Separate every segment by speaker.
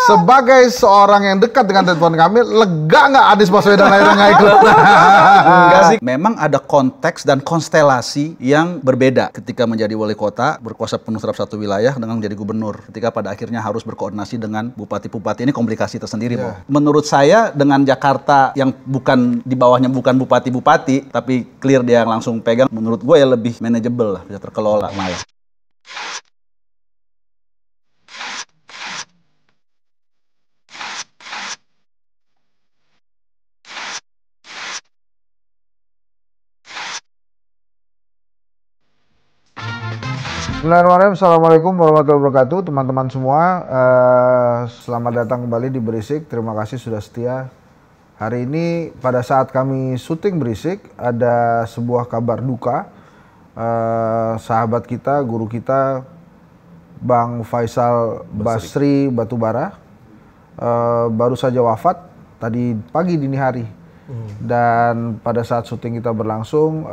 Speaker 1: Sebagai seorang yang dekat dengan Ridwan Kamil, lega nggak Anies Baswedan akhirnya nggak ikut?
Speaker 2: Enggak sih. Memang ada konteks dan konstelasi yang berbeda ketika menjadi wali kota, berkuasa penuh terhadap satu wilayah dengan menjadi gubernur. Ketika pada akhirnya harus berkoordinasi dengan bupati-bupati, ini komplikasi tersendiri, Bo. Menurut saya dengan Jakarta yang bukan di bawahnya bukan bupati-bupati, tapi clear dia yang langsung pegang, menurut gue ya lebih manageable lah, bisa terkelola malah.
Speaker 1: Bismillahirrahmanirrahim. Assalamualaikum warahmatullahi wabarakatuh, teman-teman semua. Selamat datang kembali di Berisik. Terima kasih sudah setia. Hari ini pada saat kami syuting Berisik ada sebuah kabar duka. Sahabat kita, guru kita, Bang Faisal Basri Batubara baru saja wafat tadi pagi dini hari. Dan pada saat syuting kita berlangsung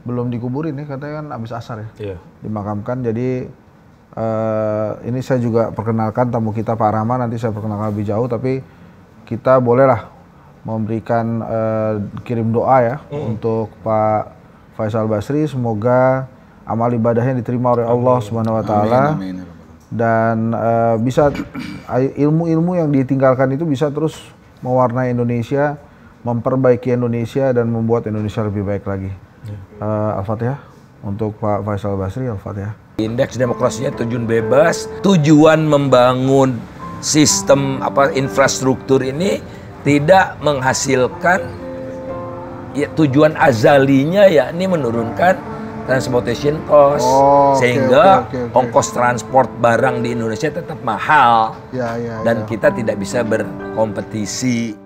Speaker 1: belum dikuburin ya, katanya kan habis asar ya, dimakamkan. Jadi ini saya juga perkenalkan tamu kita Pak Rahman, nanti saya perkenalkan lebih jauh, tapi kita bolehlah memberikan kirim doa ya untuk Pak Faisal Basri, semoga amal ibadahnya diterima oleh Allah Subhanahu wa taala. Dan bisa ilmu-ilmu yang ditinggalkan itu bisa terus mewarnai Indonesia, memperbaiki Indonesia dan membuat Indonesia lebih baik lagi. Al-Fatihah untuk Pak Faisal Basri. Al-Fatihah.
Speaker 3: Indeks demokrasinya tujuan bebas, tujuan membangun sistem infrastruktur ini tidak menghasilkan ya, tujuan azalinya yakni menurunkan transportation cost, sehingga ongkos transport barang di Indonesia tetap mahal dan kita tidak bisa berkompetisi.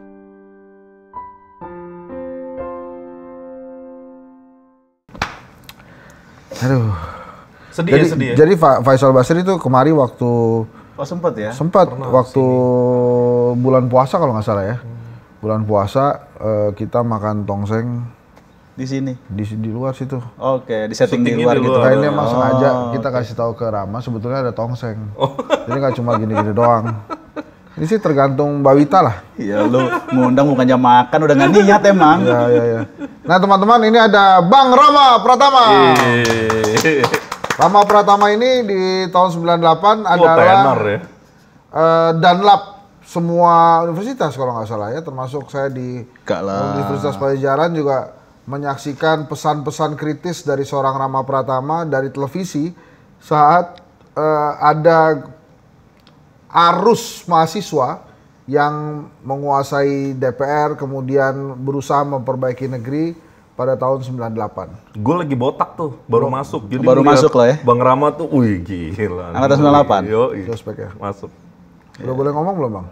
Speaker 1: Aduh.
Speaker 4: Sedih.
Speaker 1: Jadi Faisal Basri itu kemari waktu
Speaker 2: sempat ya?
Speaker 1: Sempat waktu bulan puasa kalau nggak salah ya. Bulan puasa kita makan tongseng
Speaker 2: di sini.
Speaker 1: Di luar situ.
Speaker 2: Oke, di setting di luar gitu.
Speaker 1: Kayaknya emang sengaja kita kasih tahu ke Rama sebetulnya ada tongseng. Jadi nggak cuma gini-gini doang. Ini sih tergantung Mbak Wita lah.
Speaker 2: Iya, lu ngundang bukannya makan, udah nggak niat emang.
Speaker 1: Iya. Nah teman-teman, ini ada Bang Rama Pratama. Rama Pratama ini di tahun 98 adalah Danlab semua universitas kalau nggak salah ya, termasuk saya di Universitas Pajajaran juga menyaksikan pesan-pesan kritis dari seorang Rama Pratama dari televisi saat ada arus mahasiswa yang menguasai DPR kemudian berusaha memperbaiki negeri pada tahun 98.
Speaker 4: Gue lagi botak tuh, baru masuk. Jadi
Speaker 2: baru masuk lah ya.
Speaker 4: Bang Rama tuh, wih gila.
Speaker 2: Angkatan 98?
Speaker 4: Yoi.
Speaker 1: Ospek ya?
Speaker 4: Masuk.
Speaker 1: Udah boleh ngomong belum Bang?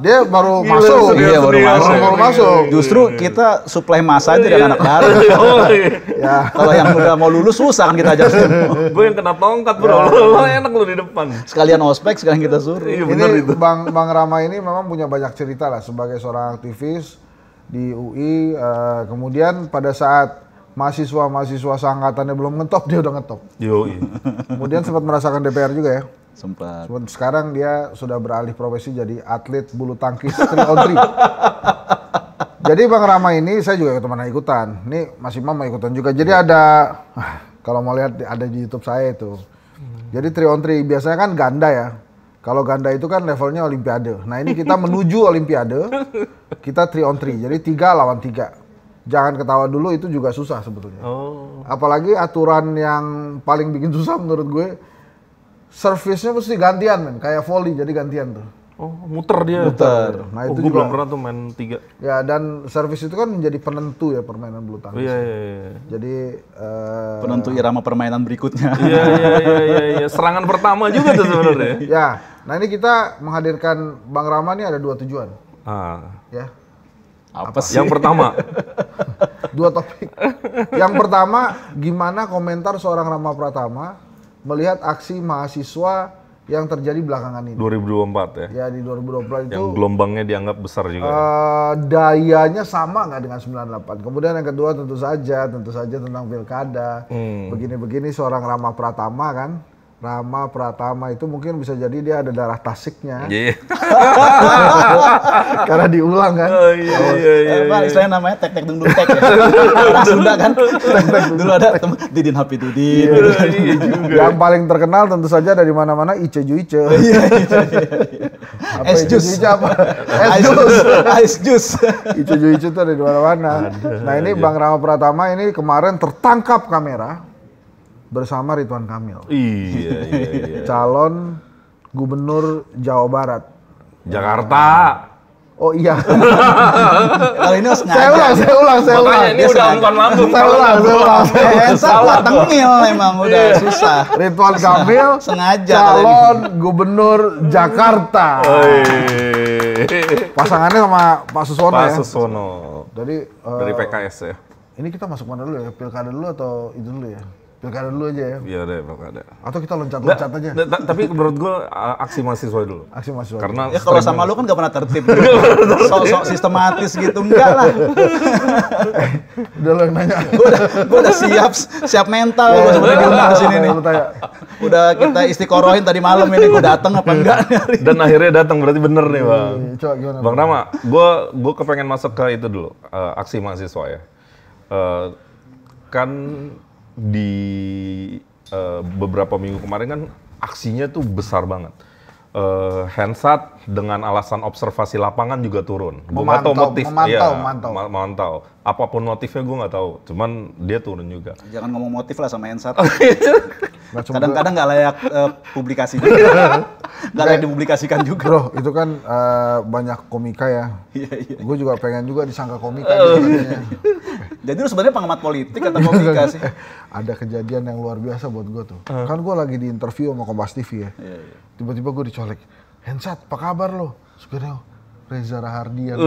Speaker 1: Dia baru masuk.
Speaker 2: Iya, baru masuk.
Speaker 1: Masuk.
Speaker 2: Justru kita supply masa aja dengan anak baru.
Speaker 1: Ya.
Speaker 2: Kalau yang udah mau lulus susah kan kita ajarin.
Speaker 4: Gue yang kena tongkat bro, lo enak lo di depan.
Speaker 2: Sekalian ospek, sekalian kita suruh.
Speaker 4: Iya bener
Speaker 1: Ini
Speaker 4: itu.
Speaker 1: Bang Rama ini memang punya banyak cerita lah sebagai seorang aktivis di UI. Kemudian pada saat mahasiswa seangkatannya belum ngetop, dia udah ngetop.
Speaker 4: Yoi.
Speaker 1: Kemudian sempat merasakan DPR juga ya.
Speaker 2: Sempat.
Speaker 1: Sekarang dia sudah beralih profesi jadi atlet bulu tangkis 3-on-3. Jadi Bang Rama ini saya juga ikutan. Ini Mas Imam mau ikutan juga. Jadi ada kalau mau lihat ada di YouTube saya itu. Jadi 3-on-3 biasanya kan ganda ya. Kalau ganda itu kan levelnya olimpiade. Nah, ini kita menuju olimpiade. Kita 3-on-3. Jadi 3 lawan 3. Jangan ketawa dulu, itu juga susah sebetulnya. Apalagi aturan yang paling bikin susah menurut gue, servisnya mesti gantian men, kayak volley jadi gantian tuh.
Speaker 4: Oh, muter dia.
Speaker 2: Muter.
Speaker 1: Nah, itu
Speaker 4: gue
Speaker 1: juga
Speaker 4: belum pernah tuh main 3.
Speaker 1: Ya, dan servis itu kan menjadi penentu ya permainan bulu tangkis.
Speaker 4: Iya.
Speaker 1: Jadi
Speaker 2: Penentu irama permainan berikutnya.
Speaker 4: Iya. Serangan pertama juga tuh sebenarnya.
Speaker 1: Ya, nah ini kita menghadirkan Bang Rama ini ada 2 tujuan. Ya.
Speaker 2: Apa sih?
Speaker 4: Yang pertama.
Speaker 1: 2 topik. Yang pertama, gimana komentar seorang Rama Pratama melihat aksi mahasiswa yang terjadi belakangan ini.
Speaker 4: 2024 ya?
Speaker 1: Ya, di 2024 itu.
Speaker 4: Yang gelombangnya dianggap besar juga.
Speaker 1: Dayanya sama nggak dengan 98. Kemudian yang kedua tentu saja tentang pilkada. Begini-begini seorang Rama Pratama kan Rama Pratama itu mungkin bisa jadi dia ada darah Tasiknya.
Speaker 3: Iya.
Speaker 1: Karena diulang kan.
Speaker 3: Oh iya.
Speaker 2: Apa istilahnya namanya tek-tek dung tek ya. Orang Sunda kan. Dulu ada Didin Hapidudin.
Speaker 1: Yang paling terkenal tentu saja dari mana-mana Ice Juice.
Speaker 2: Es jus.
Speaker 1: Apa?
Speaker 2: Ice juice.
Speaker 1: Ice Juice itu ada di mana-mana. Nah ini Bang Rama Pratama ini kemarin tertangkap kamera bersama Ridwan Kamil.
Speaker 3: Iya.
Speaker 1: Calon Gubernur Jawa Barat.
Speaker 3: Jakarta.
Speaker 1: Oh iya.
Speaker 2: Kalau ini sengaja.
Speaker 1: Saya ulang.
Speaker 3: Makanya ini udah umpan lambung.
Speaker 1: Saya ulang.
Speaker 2: Salah tengil emang udah susah.
Speaker 1: Ridwan Kamil
Speaker 2: Sengaja
Speaker 1: calon Gubernur Jakarta. Pasangannya sama Pak Susono ya.
Speaker 4: Pak Susono.
Speaker 1: Jadi
Speaker 4: Dari PKS ya.
Speaker 1: ini kita masuk mana dulu ya? Pilkada dulu atau itu dulu ya? Pilkada dulu aja ya.
Speaker 4: Iya deh, pilkada.
Speaker 1: Atau kita loncat-loncat aja.
Speaker 4: Tapi menurut gue aksi mahasiswa dulu.
Speaker 1: Aksi mahasiswa.
Speaker 4: Karena
Speaker 2: Ya kalau sama lu kan gak pernah tertib. Sok-sok sistematis gitu. Enggak lah.
Speaker 1: Udah lo yang nanya.
Speaker 2: Gue udah siap mental gue sebenarnya diundang ke sini nih. Udah kita istiqorohin tadi malam ini gue datang apa enggak nih.
Speaker 4: Dan akhirnya datang berarti bener nih Bang.
Speaker 1: Coba gimana?
Speaker 4: Bang Rama, gue kepengen masuk ke itu dulu, aksi mahasiswa ya. Kan di beberapa minggu kemarin kan aksinya tuh besar banget. Handsat dengan alasan observasi lapangan juga turun. Gue nggak tahu motif. Memantau. Apapun motifnya gue nggak tahu. Cuman dia turun juga.
Speaker 2: Jangan ngomong motif lah sama Ensat. Kadang-kadang nggak layak publikasi juga. Nggak layak dipublikasikan juga.
Speaker 1: Bro, itu kan banyak komika ya.
Speaker 2: Iya.
Speaker 1: Gue juga pengen juga disangka komika gitu.
Speaker 2: Jadi lu sebenarnya pengamat politik atau komika sih?
Speaker 1: Ada kejadian yang luar biasa buat gue tuh. Kan gue lagi di interview sama Kompas TV ya. Tiba-tiba gue dicolek. Hensat, apa kabar lo? Sebenarnya Reza Rahardian.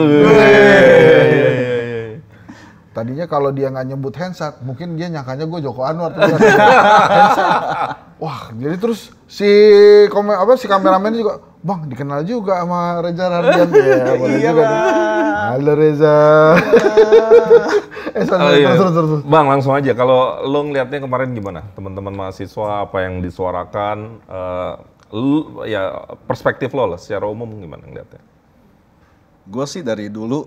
Speaker 1: Tadinya kalau dia nggak nyebut Hensat, mungkin dia nyangkanya gue Joko Anwar. Wah, jadi terus si kameramen juga, Bang, dikenal juga sama Reza Rahardian. Ya, boleh juga nih. Halo Reza. Terus.
Speaker 4: Bang, langsung aja. Kalau lo ngeliatnya kemarin gimana? Teman-teman mahasiswa, apa yang disuarakan? Perspektif lo lah, secara umum gimana ngeliatnya?
Speaker 2: Gue sih dari dulu,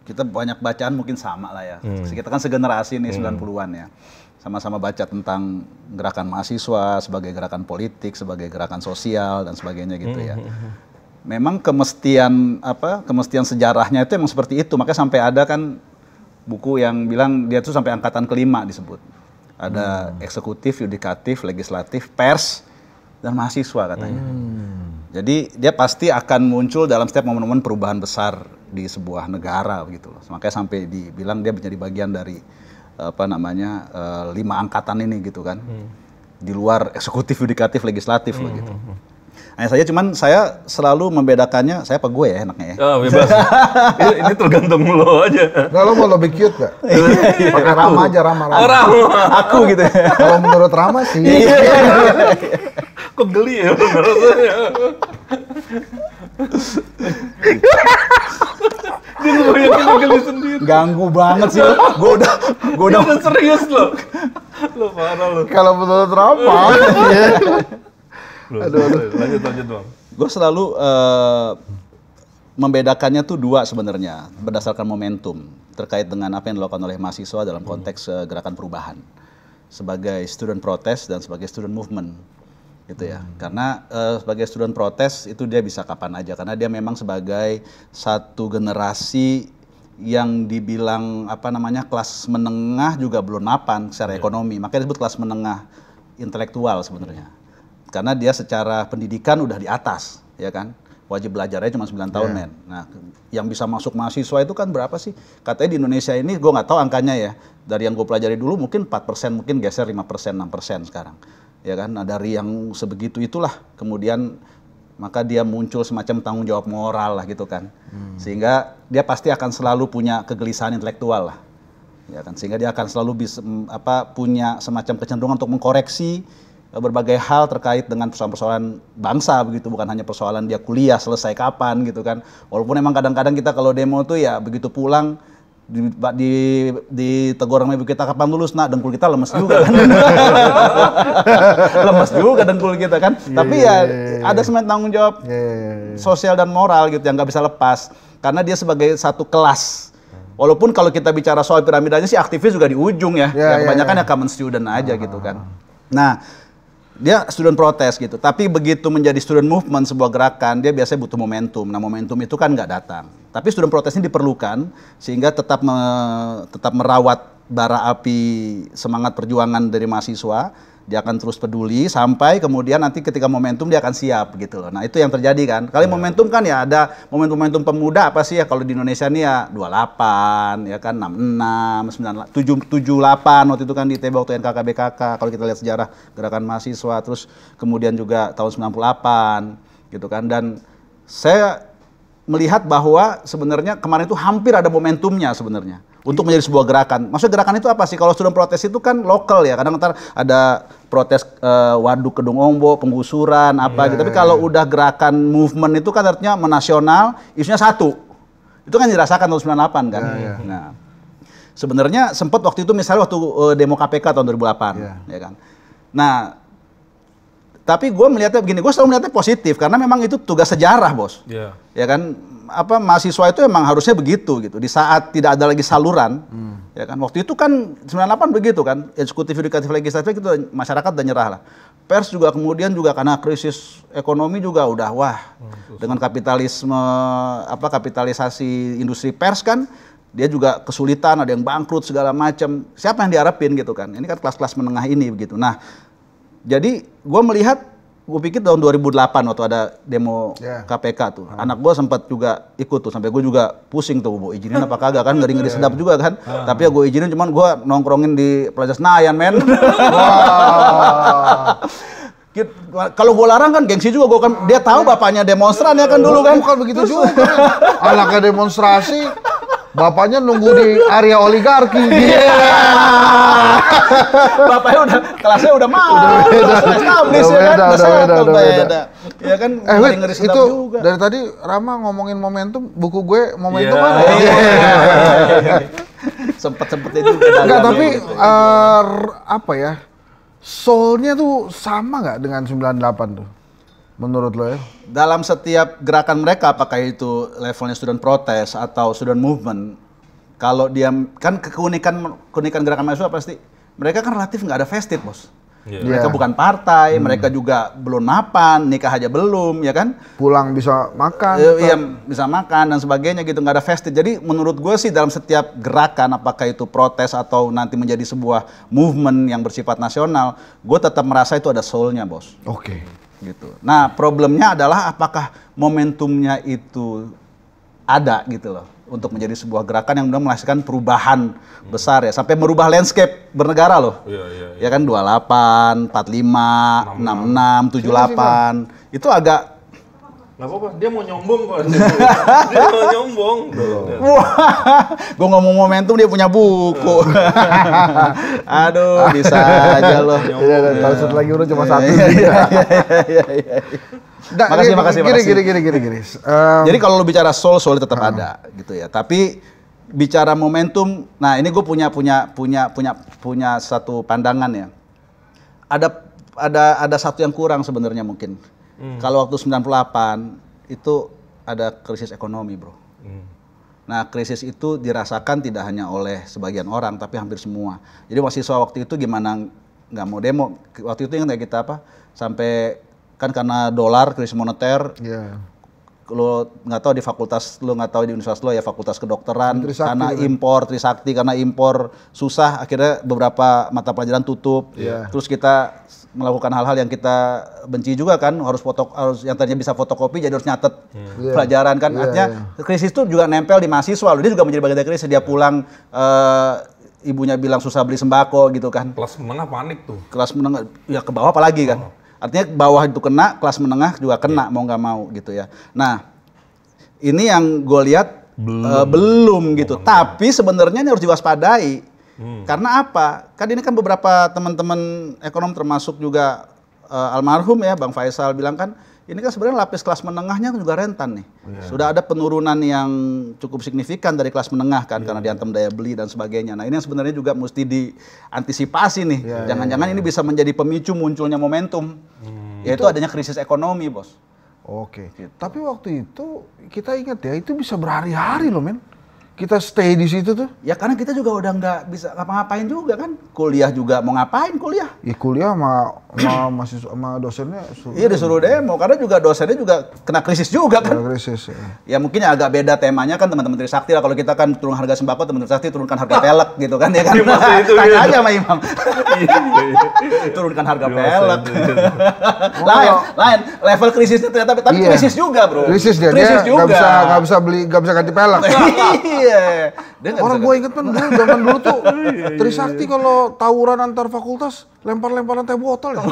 Speaker 2: kita banyak bacaan mungkin sama lah ya. Kita kan segenerasi nih 90-an ya. Sama-sama baca tentang gerakan mahasiswa sebagai gerakan politik, sebagai gerakan sosial dan sebagainya gitu ya. Memang kemestian sejarahnya itu emang seperti itu. Makanya sampai ada kan buku yang bilang dia tuh sampai angkatan kelima disebut. Ada eksekutif, yudikatif, legislatif, pers, dan mahasiswa katanya. Jadi dia pasti akan muncul dalam setiap momen-momen perubahan besar di sebuah negara begitu loh. Makanya sampai dibilang dia menjadi bagian dari 5 angkatan ini gitu kan. Di luar eksekutif, yudikatif, legislatif loh gitu. Hanya saja cuman saya selalu membedakannya, saya apa gue ya enaknya ya?
Speaker 4: Bebas. ini tergantung lo aja.
Speaker 1: Kalau mau lebih cute gak? Pakai Rama aja, Rama.
Speaker 2: Aku gitu ya.
Speaker 1: Kalau menurut Rama sih.
Speaker 4: Kok geli ya rasanya? Dia ngebayangin geli sendiri.
Speaker 2: Ganggu banget sih lo. Gue udah
Speaker 4: serius lo. Lo parah lo.
Speaker 1: Kalau menurut Rama.
Speaker 4: Aduh. Lanjut Bang.
Speaker 2: Gue selalu membedakannya tuh 2 sebenarnya berdasarkan momentum terkait dengan apa yang dilakukan oleh mahasiswa dalam konteks gerakan perubahan sebagai student protest dan sebagai student movement gitu ya. Karena sebagai student protest itu dia bisa kapan aja karena dia memang sebagai satu generasi yang dibilang kelas menengah juga belum mapan secara ekonomi, makanya disebut kelas menengah intelektual sebenarnya. Karena dia secara pendidikan udah di atas, ya kan? Wajib belajarnya cuma 9 tahun, men. Nah, yang bisa masuk mahasiswa itu kan berapa sih? Katanya di Indonesia ini, gue nggak tahu angkanya ya. Dari yang gue pelajari dulu mungkin 4%, mungkin geser 5%, 6% sekarang. Ya kan? Nah, dari yang sebegitu itulah, kemudian maka dia muncul semacam tanggung jawab moral lah gitu kan. Sehingga dia pasti akan selalu punya kegelisahan intelektual lah. Ya kan? Sehingga dia akan selalu bisa, punya semacam kecenderungan untuk mengkoreksi berbagai hal terkait dengan persoalan-persoalan bangsa begitu, bukan hanya persoalan dia kuliah selesai kapan gitu kan. Walaupun emang kadang-kadang kita kalau demo tuh ya begitu pulang di tegur sama ibu kita kapan lulus, nak, dengkul kita lemes juga kan. Lemes juga dengkul kita kan. Tapi ya ada semen tanggung jawab sosial dan moral gitu yang nggak bisa lepas. Karena dia sebagai satu kelas. Walaupun kalau kita bicara soal piramidanya sih aktivis juga di ujung ya. Yang kebanyakan ya common student aja gitu kan. Nah, dia student protes gitu, tapi begitu menjadi student movement, sebuah gerakan, dia biasanya butuh momentum. Nah, momentum itu kan nggak datang. Tapi student protes ini diperlukan sehingga tetap merawat bara api semangat perjuangan dari mahasiswa. Dia akan terus peduli sampai kemudian nanti ketika momentum dia akan siap gitu loh. Nah, itu yang terjadi kan. Kali momentum kan ya ada momentum pemuda apa sih ya kalau di Indonesia nih ya 28 ya kan 66, 78 waktu itu kan di tembok waktu NKKBKK kalau kita lihat sejarah gerakan mahasiswa, terus kemudian juga tahun 98 gitu kan. Dan saya melihat bahwa sebenarnya kemarin itu hampir ada momentumnya sebenarnya untuk menjadi sebuah gerakan. Maksudnya gerakan itu apa sih? Kalau student protes itu kan lokal ya. Kadang ntar ada protes waduk Kedung Ombo, penggusuran apa gitu. Tapi kalau udah gerakan movement itu kan artinya menasional, isunya satu. Itu kan dirasakan tahun 98 kan. Nah, sebenarnya sempat waktu itu misalnya waktu demo KPK tahun 2008 ya kan. Nah, tapi gue melihatnya begini, gue selalu melihatnya positif karena memang itu tugas sejarah, Bos. Ya kan, mahasiswa itu emang harusnya begitu gitu. Di saat tidak ada lagi saluran, ya kan. Waktu itu kan 98 begitu kan, eksekutif, yudikatif, legislatif itu masyarakat udah nyerah lah. Pers juga kemudian juga karena krisis ekonomi juga udah dengan kapitalisme kapitalisasi industri pers kan, dia juga kesulitan, ada yang bangkrut segala macam. Siapa yang diharapin gitu kan? Ini kan kelas-kelas menengah ini begitu. Nah, jadi gue melihat, gue pikir tahun 2008 waktu ada demo KPK tuh, anak gue sempat juga ikut tuh, sampai gue juga pusing tuh, gue izinin apa kagak kan, ngeri-ngeri sedap juga kan, tapi ya gue izinin, cuman gue nongkrongin di Plaza Senayan, men. Kalau gue larang kan gengsi juga, gue kan, dia tahu bapaknya demonstran ya kan dulu kan.
Speaker 1: Bukan begitu juga, anaknya demonstrasi, bapaknya nunggu di area oligarki.
Speaker 2: Bapaknya udah, kelasnya udah mau. Udah beda. Ya kan, ngeri-ngeri sedap
Speaker 1: itu
Speaker 2: juga.
Speaker 1: Dari tadi Rama ngomongin momentum, buku gue momentum mana?
Speaker 2: Sempet-sempetnya juga.
Speaker 1: Enggak, tapi apa ya, soul-nya tuh sama nggak dengan 98 tuh? Menurut lo ya?
Speaker 2: Dalam setiap gerakan mereka, apakah itu levelnya student protest atau student movement, kalau dia kan keunikan gerakan mahasiswa pasti mereka kan relatif nggak ada vested, Bos. Mereka bukan partai, mereka juga belum mapan, nikah aja belum, ya kan?
Speaker 1: Pulang bisa makan.
Speaker 2: Iya, bisa makan dan sebagainya gitu, nggak ada vested. Jadi menurut gue sih dalam setiap gerakan, apakah itu protes atau nanti menjadi sebuah movement yang bersifat nasional, gue tetap merasa itu ada soul-nya, Bos.
Speaker 1: Oke.
Speaker 2: Gitu. Nah, problemnya adalah apakah momentumnya itu ada gitu loh untuk menjadi sebuah gerakan yang benar menghasilkan perubahan besar ya, sampai merubah landscape bernegara loh. Ya kan 28, 45, 66, 78. Itu agak
Speaker 4: nggak apa-apa, dia mau nyombong kok. Dia mau nyombong.
Speaker 2: Wah, gue ngomong momentum dia punya buku. Aduh, bisa aja loh.
Speaker 1: Tahu satu lagi udah cuma satu.
Speaker 2: Makasih.
Speaker 1: Gini.
Speaker 2: Jadi kalau lu bicara soul tetap ada gitu ya. Tapi bicara momentum, nah ini gue punya satu pandangan ya. Ada satu yang kurang sebenarnya mungkin. Kalau waktu 98 itu ada krisis ekonomi, bro. Nah, krisis itu dirasakan tidak hanya oleh sebagian orang, tapi hampir semua. Jadi mahasiswa waktu itu gimana nggak mau demo? Waktu itu ingat kita apa? Sampai kan karena dolar, krisis moneter. Lo nggak tahu di fakultas, lo nggak tahu di universitas lo ya, fakultas kedokteran, karena impor Trisakti, karena impor susah, akhirnya beberapa mata pelajaran tutup. Terus kita melakukan hal-hal yang kita benci juga kan, harus yang tadinya bisa fotokopi jadi harus nyatet pelajaran kan. Artinya krisis itu juga nempel di mahasiswa, dia juga menjadi bagian dari krisis. Dia pulang, ibunya bilang susah beli sembako gitu kan.
Speaker 4: Kelas menengah panik tuh.
Speaker 2: Kelas menengah, ya ke bawah apalagi kan. Artinya bawah itu kena, kelas menengah juga kena, mau nggak mau gitu ya. Nah, ini yang gue lihat belum gitu. Tapi sebenarnya ini harus diwaspadai. Karena apa? Kan ini kan beberapa teman-teman ekonom termasuk juga almarhum ya, Bang Faisal bilang kan, ini kan sebenarnya lapis kelas menengahnya juga rentan nih. Sudah ada penurunan yang cukup signifikan dari kelas menengah kan, karena diantem daya beli dan sebagainya. Nah ini yang sebenarnya juga mesti diantisipasi nih. Jangan-jangan ini bisa menjadi pemicu munculnya momentum, yaitu adanya krisis ekonomi, Bos.
Speaker 1: Oke. Gitu. Tapi waktu itu kita ingat ya, itu bisa berhari-hari loh, men. Kita stay di situ tuh.
Speaker 2: Ya karena kita juga udah nggak bisa ngapa-ngapain juga kan. Kuliah juga mau ngapain kuliah?
Speaker 1: Ya kuliah sama dosennya
Speaker 2: Iya disuruh demo, karena juga dosennya juga kena krisis juga kan.
Speaker 1: Kena krisis,
Speaker 2: ya mungkin agak beda temanya kan teman-teman Trisakti lah. Kalau kita kan turun harga sembako, teman-teman Trisakti turunkan harga pelek gitu kan ya kan. Tanya aja sama Imam. Turunkan harga pelek. lain level krisisnya ternyata, tapi krisis juga bro.
Speaker 1: Krisis dia nggak bisa ganti pelek.
Speaker 2: Iya.
Speaker 1: Orang gue inget kan zaman dulu tuh Trisakti kalau tawuran antar fakultas lempar-lemparan teh botol ya.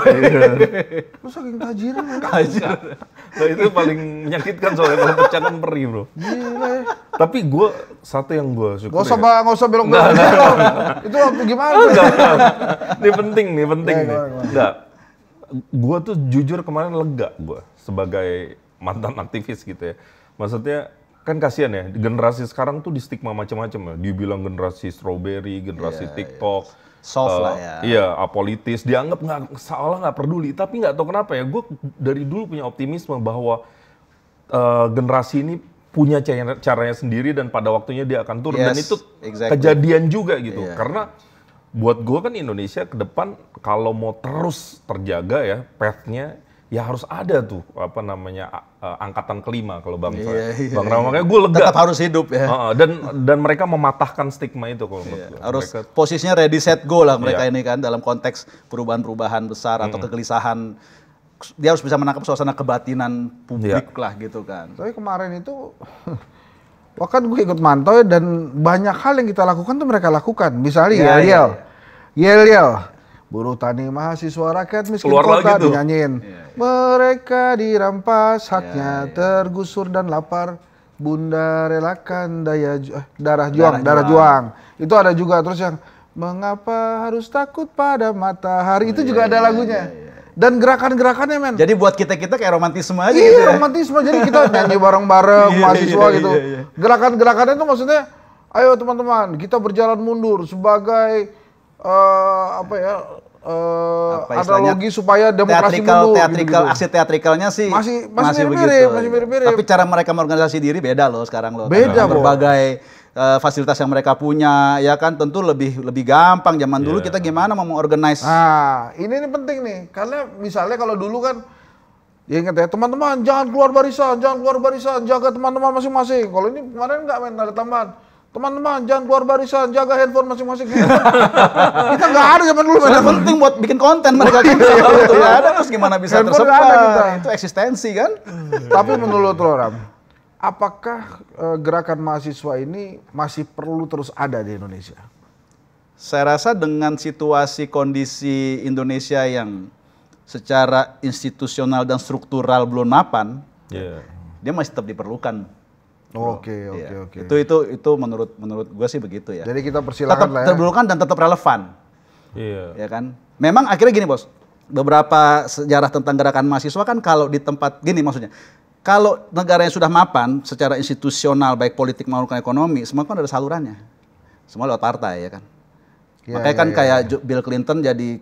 Speaker 1: Lu saking tajiran.
Speaker 4: Nah itu paling menyakitkan soalnya kalau pecah kan perih bro.
Speaker 1: Gila ya.
Speaker 4: Tapi gue satu yang gue syukur
Speaker 1: nggak usah belok-belok. Itu waktu gimana? Ini
Speaker 4: penting nih. Enggak. Gue tuh jujur kemarin lega gue sebagai mantan aktivis gitu ya. Maksudnya kan kasihan ya, generasi sekarang tuh di stigma macam-macam ya. Dibilang generasi strawberry, generasi TikTok,
Speaker 2: soft lah ya.
Speaker 4: Iya, apolitis, dianggap seolah nggak peduli. Tapi nggak tahu kenapa ya, gue dari dulu punya optimisme bahwa generasi ini punya caranya sendiri dan pada waktunya dia akan turun. Dan itu kejadian juga gitu. Karena buat gue kan Indonesia ke depan kalau mau terus terjaga ya, path-nya ya harus ada tuh angkatan kelima kalau Bang Rama, makanya gue lega.
Speaker 2: Tetap harus hidup ya.
Speaker 4: Dan mereka mematahkan stigma itu kalau menurut gue.
Speaker 2: Harus posisinya ready set go lah mereka ini kan dalam konteks perubahan-perubahan besar atau kegelisahan. Dia harus bisa menangkap suasana kebatinan publik lah gitu kan.
Speaker 1: Tapi kemarin itu bahkan gue ikut mantau ya, dan banyak hal yang kita lakukan tuh mereka lakukan. Misalnya yel-yel. Buruh tani mahasiswa rakyat miskin
Speaker 4: keluar
Speaker 1: kota dinyanyiin. Mereka dirampas haknya, tergusur dan lapar. Bunda relakan darah juang. Itu ada juga. Terus yang mengapa harus takut pada matahari, itu juga ada lagunya. Dan gerakan-gerakannya men.
Speaker 2: Jadi buat kita-kita kayak romantisme aja
Speaker 1: gitu ya. Romantisme. Jadi kita nyanyi bareng-bareng mahasiswa gitu. Gerakan-gerakannya itu maksudnya, ayo teman-teman kita berjalan mundur sebagai analogi supaya demokrasi mundur.
Speaker 2: Aksi teatrikalnya sih
Speaker 1: masih mirip-mirip.
Speaker 2: Tapi cara mereka mengorganisasi diri beda loh sekarang loh.
Speaker 1: Beda
Speaker 2: berbagai fasilitas yang mereka punya ya kan tentu lebih gampang. Zaman dulu kita gimana mau mengorganize.
Speaker 1: Nah, ini penting nih. Karena misalnya kalau dulu kan ya ingat ya, teman-teman jangan keluar barisan, jaga teman-teman masing-masing. Kalau ini kemarin enggak ada tambahan. Teman-teman jangan keluar barisan, jaga handphone masing-masing. Kita nggak ada zaman dulu.
Speaker 2: Soalnya penting buat bikin konten mereka gitu. Nggak ada terus gimana bisa tersebar? Itu eksistensi kan.
Speaker 1: Tapi menurut lo Ram, apakah gerakan mahasiswa ini masih perlu terus ada di Indonesia?
Speaker 2: Saya rasa dengan situasi kondisi Indonesia yang secara institusional dan struktural belum mapan, dia masih tetap diperlukan.
Speaker 1: Oke.
Speaker 2: Itu menurut gue sih begitu ya.
Speaker 1: Jadi kita persilakan
Speaker 2: tetap
Speaker 1: lah ya.
Speaker 2: Terperlukan dan tetap relevan.
Speaker 4: Iya.
Speaker 2: Ya kan. Memang akhirnya gini bos, beberapa sejarah tentang gerakan mahasiswa kan kalau di tempat gini maksudnya, kalau negara yang sudah mapan secara institusional baik politik maupun ekonomi, semua kan ada salurannya, semua lewat partai ya kan. Makanya kan kayak Bill Clinton jadi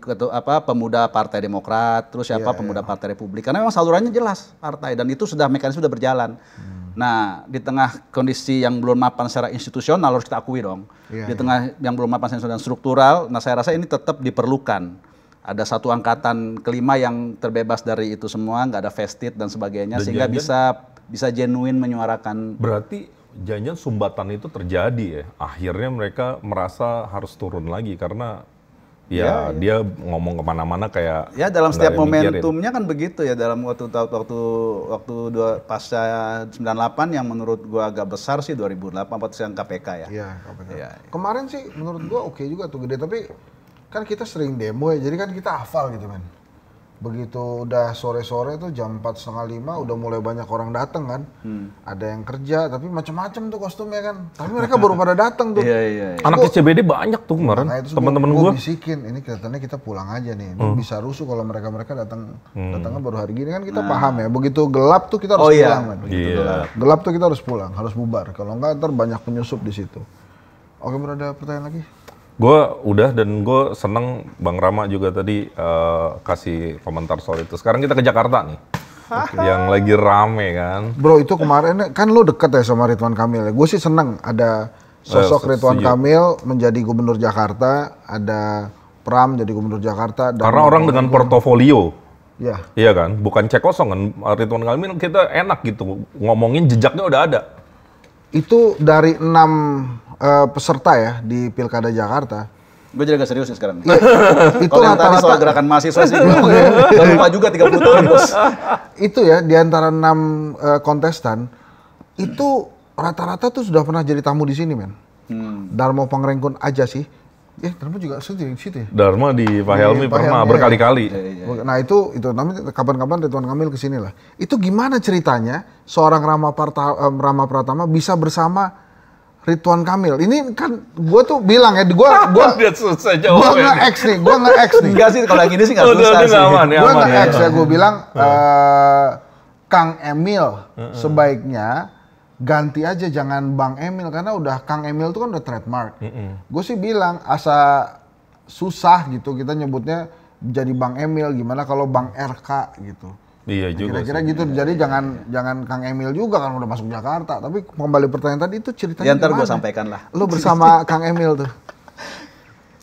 Speaker 2: pemuda Partai Demokrat, terus pemuda Partai Republik, karena memang salurannya jelas partai dan itu sudah mekanisme sudah berjalan. Nah, di tengah kondisi yang belum mapan secara institusional harus kita akui dong. Di tengah yang belum mapan secara struktural, nah saya rasa ini tetap diperlukan. Ada satu angkatan kelima yang terbebas dari itu semua, nggak ada vested dan sebagainya, dan sehingga bisa genuine menyuarakan.
Speaker 4: Berarti jangan sumbatan itu terjadi ya. Akhirnya mereka merasa harus turun lagi karena dia ngomong kemana-mana kayak
Speaker 2: dalam setiap momentumnya kan begitu ya, dalam waktu pasca 98 yang menurut gua agak besar sih 2008 yang KPK ya.
Speaker 1: Iya, KPK. Kemarin sih menurut gua oke juga tuh gede, tapi kan kita sering demo ya, jadi kan kita hafal gitu men. begitu udah sore-sore tuh jam 4:30 udah mulai banyak orang datang kan. Ada yang kerja tapi macam-macam tuh kostumnya kan. Tapi mereka baru pada datang tuh.
Speaker 2: Iya.
Speaker 4: Anak CBD banyak tuh kemarin. Teman-teman gue
Speaker 1: bisikin, ini kelihatannya kita pulang aja nih. Ini bisa rusuh kalau mereka datangnya baru hari gini kan kita paham ya. Begitu gelap tuh kita harus pulang kan. Gelap tuh kita harus pulang, harus bubar. Kalau enggak ntar banyak penyusup di situ. Oke, bro, ada pertanyaan lagi?
Speaker 4: Gue udah, dan gue seneng Bang Rama juga tadi kasih komentar soal itu. Sekarang kita ke Jakarta nih, yang lagi rame kan.
Speaker 1: Bro, itu kemarin kan lo deket ya sama Ridwan Kamil ya. Gue sih seneng ada sosok Ridwan Kamil menjadi gubernur Jakarta, ada Pram jadi gubernur Jakarta. Dan
Speaker 4: karena orang dengan portofolio.
Speaker 1: Ya.
Speaker 4: Iya kan, bukan cek kosong kan. Ridwan Kamil kita enak gitu, ngomongin jejaknya udah ada.
Speaker 2: Itu
Speaker 1: dari 6 peserta ya di Pilkada Jakarta.
Speaker 2: Gue jadi agak serius ya sekarang.
Speaker 1: Itu
Speaker 2: kalau yang tadi soal gerakan mahasiswa sih, gue lupa juga 30 tahun bos.
Speaker 1: Itu ya, di antara 6 kontestan, itu rata-rata tuh sudah pernah jadi tamu di sini, men. Darmo Pangrengkun aja sih. Darmo juga di situ ya?
Speaker 4: Darmo di Pak Helmi pernah berkali-kali.
Speaker 1: Ya. Nah itu namanya kapan-kapan Ridwan Kamil kesini lah. Itu gimana ceritanya seorang Rama Pratama bisa bersama Ridwan Kamil? Ini kan gue tuh bilang ya, gue
Speaker 4: susah jawabnya.
Speaker 1: Gue nge-X nih.
Speaker 2: Enggak sih, kalau yang ini sih nggak susah sih.
Speaker 1: Gue nge-X ya, gue bilang Kang Emil sebaiknya ganti aja, jangan Bang Emil, karena udah Kang Emil itu kan udah trademark. Gue sih bilang asa susah gitu kita nyebutnya jadi Bang Emil, gimana kalau Bang RK gitu.
Speaker 4: Iya juga.
Speaker 1: Kira-kira gitu. Jadi jangan Kang Emil juga kan udah masuk Jakarta. Tapi kembali pertanyaan tadi itu ceritanya
Speaker 2: ya, ntar gue sampaikan lah.
Speaker 1: Lo bersama Kang Emil tuh.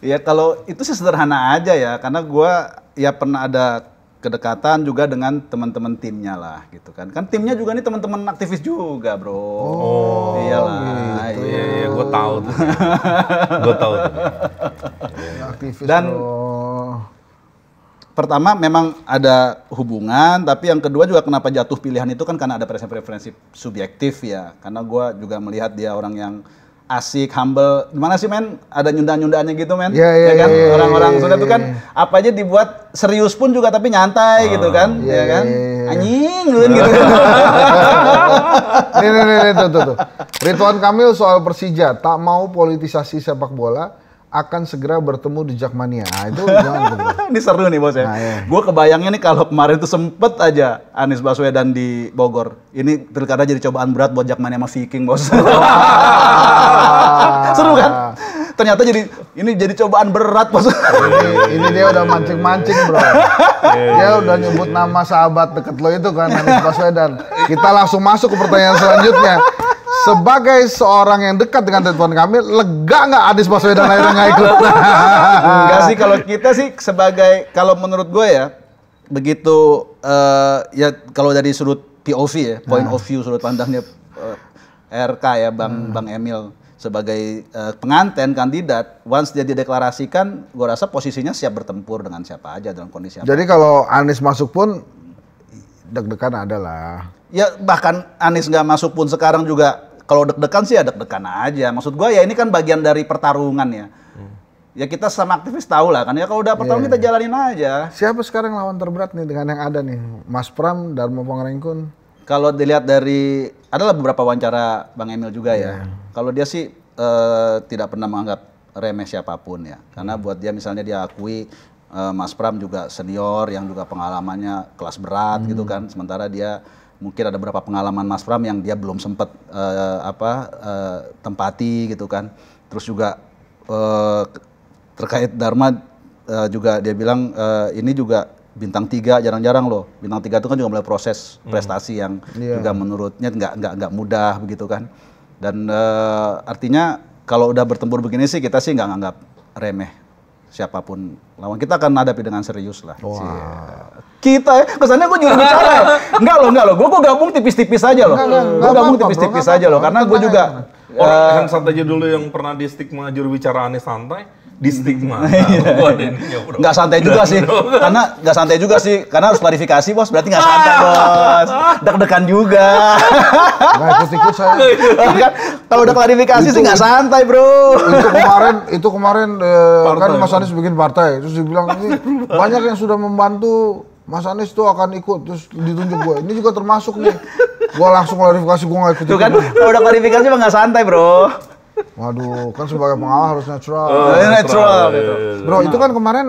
Speaker 2: Ya kalau itu sih sederhana aja ya, karena gue ya pernah ada kedekatan juga dengan teman-teman timnya lah gitu kan. Kan timnya juga nih teman-teman aktivis juga, bro.
Speaker 1: Oh,
Speaker 2: iyalah.
Speaker 1: Gitu.
Speaker 4: Iya, gue tahu tuh. Gue tahu tuh.
Speaker 1: Aktivis.
Speaker 2: Dan pertama memang ada hubungan, tapi yang kedua juga kenapa jatuh pilihan itu kan karena ada preferensi subjektif ya. Karena gue juga melihat dia orang yang asik, humble. Gimana sih men? Ada nyundaan-nyundaannya gitu men?
Speaker 1: Iya
Speaker 2: kan? Orang-orang Sunda tuh kan apa aja dibuat serius pun juga tapi nyantai gitu kan? Iya kan? Anjing gitu.
Speaker 1: Nih, tuh. Ridwan Kamil soal Persija, tak mau politisasi sepak bola, akan segera bertemu di Jakmania. Nah, itu jangan tuh.
Speaker 2: Ini seru nih bos ya. Nah, iya. Gue kebayangnya nih kalau kemarin tuh sempet aja Anies Baswedan di Bogor. Ini pilkada jadi cobaan berat buat Jakmania sama Viking bos. Seru kan? Ternyata jadi cobaan berat bos.
Speaker 1: Ini dia udah mancing-mancing bro. Dia udah nyebut nama sahabat deket lo itu kan, Anies Baswedan. Kita langsung masuk ke pertanyaan selanjutnya. Sebagai seorang yang dekat dengan Ridwan Kamil, lega nggak Anies Baswedan akhirnya nggak ikut?
Speaker 2: Enggak sih, kalau kita sih kalau menurut gue ya, begitu ya kalau dari sudut POV ya, point of view, sudut pandangnya RK ya, Bang Emil sebagai pengantin kandidat, once dia dideklarasikan, gue rasa posisinya siap bertempur dengan siapa aja dalam kondisi apa.
Speaker 1: Jadi kalau Anies masuk pun deg-degan ada lah.
Speaker 2: Ya bahkan Anies nggak masuk pun sekarang juga kalau deg-degan sih ya deg-degan aja. Maksud gue ya ini kan bagian dari pertarungan ya. Ya kita sama aktivis tahu lah kan ya, kalau udah pertarungan kita jalanin aja.
Speaker 1: Siapa sekarang lawan terberat nih dengan yang ada nih? Mas Pram, Darmo Pangrengkun.
Speaker 2: Kalau dilihat dari adalah beberapa wawancara Bang Emil juga ya. Kalau dia sih tidak pernah menganggap remeh siapapun ya. Karena buat dia misalnya dia akui Mas Pram juga senior yang juga pengalamannya kelas berat gitu kan. Sementara dia mungkin ada beberapa pengalaman Mas Pram yang dia belum sempat tempati gitu kan. Terus juga terkait Dharma juga dia bilang ini juga bintang 3 jarang-jarang loh. Bintang 3 itu kan juga mulai proses prestasi yang juga menurutnya nggak mudah begitu kan. Dan artinya kalau udah bertempur begini sih kita sih nggak nganggap remeh siapapun lawan, kita akan hadapi dengan serius lah. Kita kesannya gue juru bicara. Enggak loh, gue gabung tipis-tipis aja loh. Gue gabung tipis-tipis aja loh, karena gue juga
Speaker 4: orang yang santai aja dulu yang pernah di stigma juru bicara Anies santai, di stigma.
Speaker 2: Nggak santai juga sih, karena harus klarifikasi bos, berarti nggak santai bos, deg-degan juga.
Speaker 1: Nggak ikut-ikut saya.
Speaker 2: Kalau udah klarifikasi sih nggak santai bro.
Speaker 1: Itu kemarin kan Mas Anies bikin partai, terus dibilang ini banyak yang sudah membantu Mas Anies tuh akan ikut, terus ditunjuk gue. Ini juga termasuk nih. Gue langsung klarifikasi, gue nggak ikut.
Speaker 2: Tuh kan, kalau udah klarifikasi mah nggak santai, bro.
Speaker 1: Waduh, kan sebagai pengawal harus natural.
Speaker 2: Natural gitu.
Speaker 1: Bro, itu kan kemarin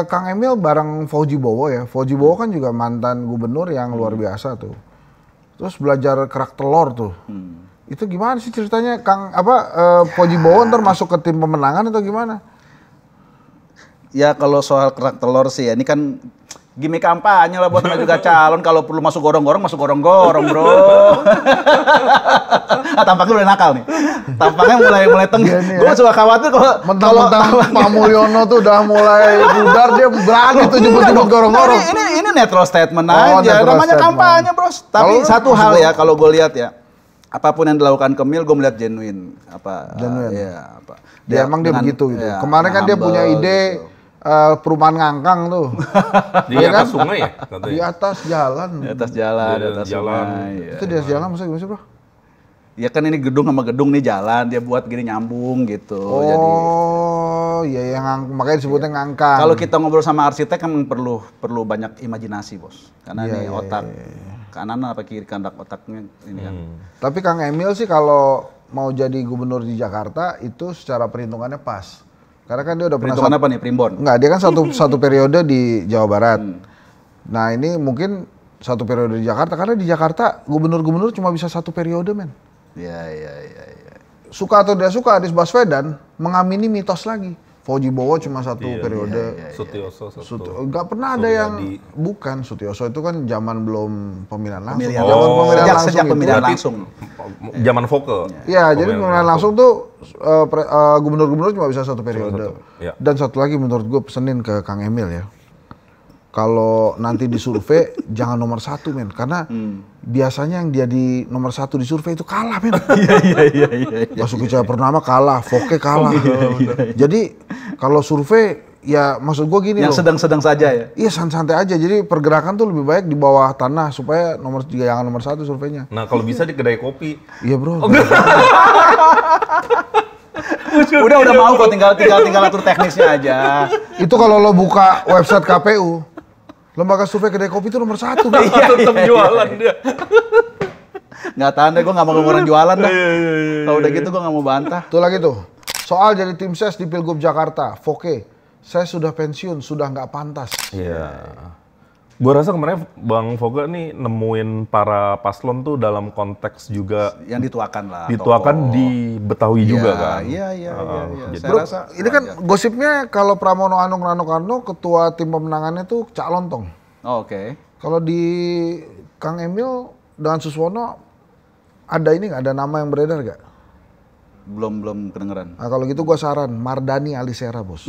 Speaker 1: Kang Emil bareng Fauji Bowo ya. Fauji Bowo kan juga mantan gubernur yang luar biasa tuh. Terus belajar kerak telur tuh. Itu gimana sih ceritanya, Fauji Bowo ntar masuk ke tim pemenangan atau gimana?
Speaker 2: Ya kalau soal kerak telur sih ya, ini kan gimmick kampanye lah buat juga calon. Kalau perlu masuk gorong-gorong, bro. Tampaknya udah nakal nih. Tampaknya mulai tengah. Gue suka khawatir kalau
Speaker 1: mentang-mentang Pak Mulyono tuh udah mulai pudar, dia berani tuh jemput-jemput gorong-gorong.
Speaker 2: Ini netral statement aja. Namanya kampanye, bro. Tapi satu hal ya, kalau gue lihat ya, apapun yang dilakukan Kemil, gue melihat genuine.
Speaker 1: Ya, emang dia begitu gitu. Kemarin kan dia punya ide perumahan ngangkang tuh.
Speaker 4: Di atas sungai ya?
Speaker 1: Di atas jalan.
Speaker 2: Di atas jalan, di atas sungai.
Speaker 1: Itu di atas jalan maksudnya gimana sih, bro?
Speaker 2: Ya kan ini gedung sama gedung nih jalan, dia buat gini nyambung gitu.
Speaker 1: Oh, iya yang makanya disebutnya ngangkang.
Speaker 2: Kalau kita ngobrol sama arsitek kan perlu banyak imajinasi, bos. Karena ini otak kanan apa kiri kandak otaknya ini kan.
Speaker 1: Tapi Kang Emil sih kalau mau jadi gubernur di Jakarta itu secara perhitungannya pas. Karena kan dia udah pernah
Speaker 2: perhitungan apa nih, primbon?
Speaker 1: Enggak, dia kan satu periode di Jawa Barat. Nah, ini mungkin satu periode di Jakarta karena di Jakarta gubernur-gubernur cuma bisa satu periode, men.
Speaker 2: Iya.
Speaker 1: Suka atau tidak suka, Anies Baswedan mengamini mitos lagi. Fauji Bowo cuma satu periode.
Speaker 4: Sutioso satu.
Speaker 1: Enggak pernah ada yang bukan Sutioso itu kan zaman belum pemilihan langsung.
Speaker 2: Sejak pemilihan langsung.
Speaker 4: Zaman Foke.
Speaker 1: Iya, jadi pemilihan langsung tuh gubernur-gubernur cuma bisa satu periode. Dan satu lagi menurut gue pesenin ke Kang Emil ya. Kalau nanti di survei jangan nomor 1, men, karena biasanya yang dia di nomor 1 di survei itu kalah, men. Iya. Basuki Cahayapurnama kalah, Foke kalah. Jadi kalau survei ya maksud gue gini
Speaker 2: yang
Speaker 1: loh.
Speaker 2: Yang sedang-sedang saja ya.
Speaker 1: Iya, santai aja. Jadi pergerakan tuh lebih baik di bawah tanah supaya jangan nomor 1 surveinya.
Speaker 4: Nah, kalau bisa di kedai kopi.
Speaker 1: Iya, bro.
Speaker 2: udah mau kok, tinggal atur teknisnya aja.
Speaker 1: Itu kalau lo buka website KPU, lembaga survei kedai kopi itu nomor 1.
Speaker 4: Tetap jualan dia.
Speaker 2: Nggak tahan deh, gue nggak mau ngomongin jualan dah. Kalau udah gitu gue nggak mau bantah.
Speaker 1: Tuh lagi tuh, soal jadi tim ses di Pilgub Jakarta, Foke, saya sudah pensiun, sudah nggak pantas.
Speaker 4: Iya. Gue rasa kemarin Bang Foke nih nemuin para paslon tuh dalam konteks juga
Speaker 2: yang dituakan lah.
Speaker 4: Dituakan di Betawi juga kan.
Speaker 2: Iya.
Speaker 1: Bro, ini kan gosipnya kalau Pramono Anung Rano Karno ketua tim pemenangannya tuh Cak Lontong.
Speaker 2: Oh, oke.
Speaker 1: Kalau di Kang Emil dengan Suswono ada ini nggak, ada nama yang beredar nggak?
Speaker 2: Belum kedengeran.
Speaker 1: Nah, kalau gitu gue saran Mardani Alisera, bos.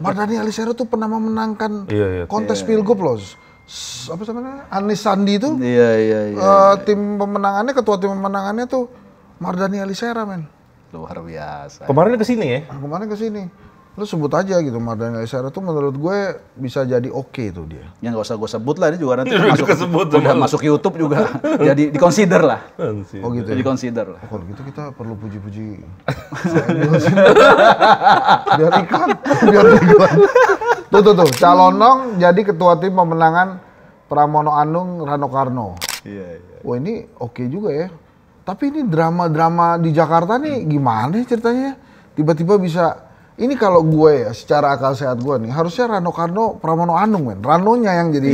Speaker 1: Mardani Alisera tuh pernah memenangkan kontes Pilgub loh. Apa namanya? Anies Sandi itu.
Speaker 2: Iya.
Speaker 1: Tim pemenangannya, ketua tim pemenangannya tuh Mardani Alisera, men.
Speaker 2: Luar biasa.
Speaker 4: Kemarin kesini ya?
Speaker 1: Kemarin kesini. Lu sebut aja gitu, Mardani Alisera tuh menurut gue bisa jadi oke tuh dia.
Speaker 2: Ya nggak usah gue sebut lah, ini juga nanti
Speaker 4: udah
Speaker 2: masuk YouTube juga. Jadi dikonsider lah.
Speaker 1: Oh gitu ya?
Speaker 2: Dikonsider lah.
Speaker 1: Kalau gitu kita perlu puji-puji. biar iklan. Tuh. Calonong jadi ketua tim pemenangan Pramono Anung Rano Karno.
Speaker 2: Iya.
Speaker 1: Wah, ini oke juga ya. Tapi ini drama-drama di Jakarta nih gimana ceritanya? Tiba-tiba bisa. Ini kalau gue ya, secara akal sehat gue nih, harusnya Rano Karno, Pramono Anung, men. Ranonya yang jadi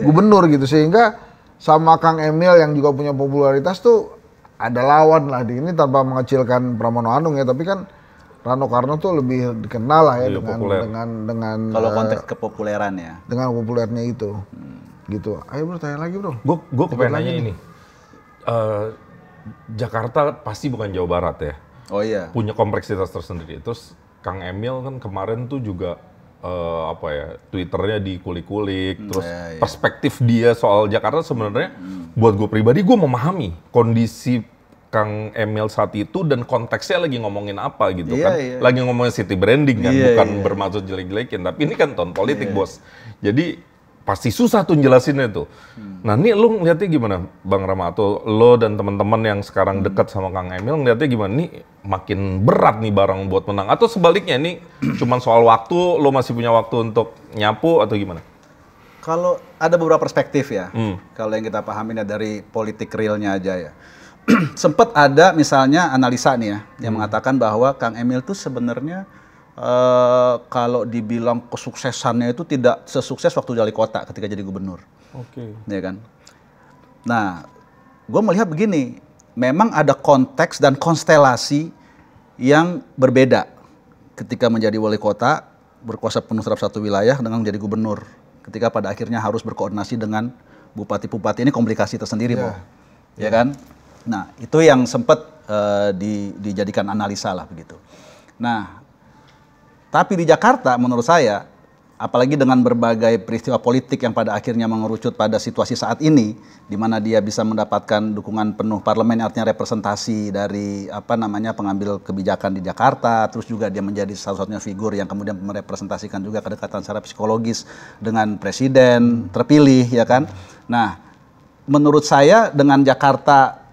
Speaker 1: gubernur gitu. Sehingga sama Kang Emil yang juga punya popularitas tuh ada lawan lah di ini, tanpa mengecilkan Pramono Anung ya. Tapi kan Rano Karno tuh lebih dikenal lah ya dengan
Speaker 2: kalau konteks kepopuleran ya.
Speaker 1: Dengan populernya itu. Gitu. Ayo bro, tanya lagi bro.
Speaker 4: Gue kepengen nanya ini. Jakarta pasti bukan Jawa Barat ya.
Speaker 2: Oh iya.
Speaker 4: Punya kompleksitas tersendiri. Terus Kang Emil kan kemarin tuh juga Twitternya dikulik-kulik, terus perspektif dia soal Jakarta sebenarnya buat gue pribadi gue memahami kondisi Kang Emil saat itu dan konteksnya lagi ngomongin apa gitu kan, lagi ngomongin city branding kan, bukan bermaksud jelek-jelekin, tapi ini kan tahun politik bos, jadi pasti susah tuh jelasinnya tuh. Nah ini lu ngeliatnya gimana Bang Rama, atau lo dan teman-teman yang sekarang dekat sama Kang Emil ngeliatnya gimana? Nih makin berat nih barang buat menang, atau sebaliknya ini cuman soal waktu, lo masih punya waktu untuk nyapu atau gimana?
Speaker 2: Kalau ada beberapa perspektif ya, kalau yang kita pahamin dari politik realnya aja ya. Sempat ada misalnya analisa nih ya, yang mengatakan bahwa Kang Emil tuh sebenarnya kalau dibilang kesuksesannya itu tidak sesukses waktu wali kota ketika jadi gubernur.
Speaker 4: Oke.
Speaker 2: Ya kan? Nah, gue melihat begini, memang ada konteks dan konstelasi yang berbeda ketika menjadi wali kota, berkuasa penuh terhadap satu wilayah dengan menjadi gubernur. Ketika pada akhirnya harus berkoordinasi dengan bupati-bupati, ini komplikasi tersendiri, Bro. Ya kan? Nah, itu yang sempat dijadikan analisa lah begitu. Nah, tapi di Jakarta menurut saya, apalagi dengan berbagai peristiwa politik yang pada akhirnya mengerucut pada situasi saat ini, di mana dia bisa mendapatkan dukungan penuh parlemen, artinya representasi dari pengambil kebijakan di Jakarta, terus juga dia menjadi satu-satunya figur yang kemudian merepresentasikan juga kedekatan secara psikologis dengan presiden terpilih, ya kan? Nah, menurut saya dengan Jakarta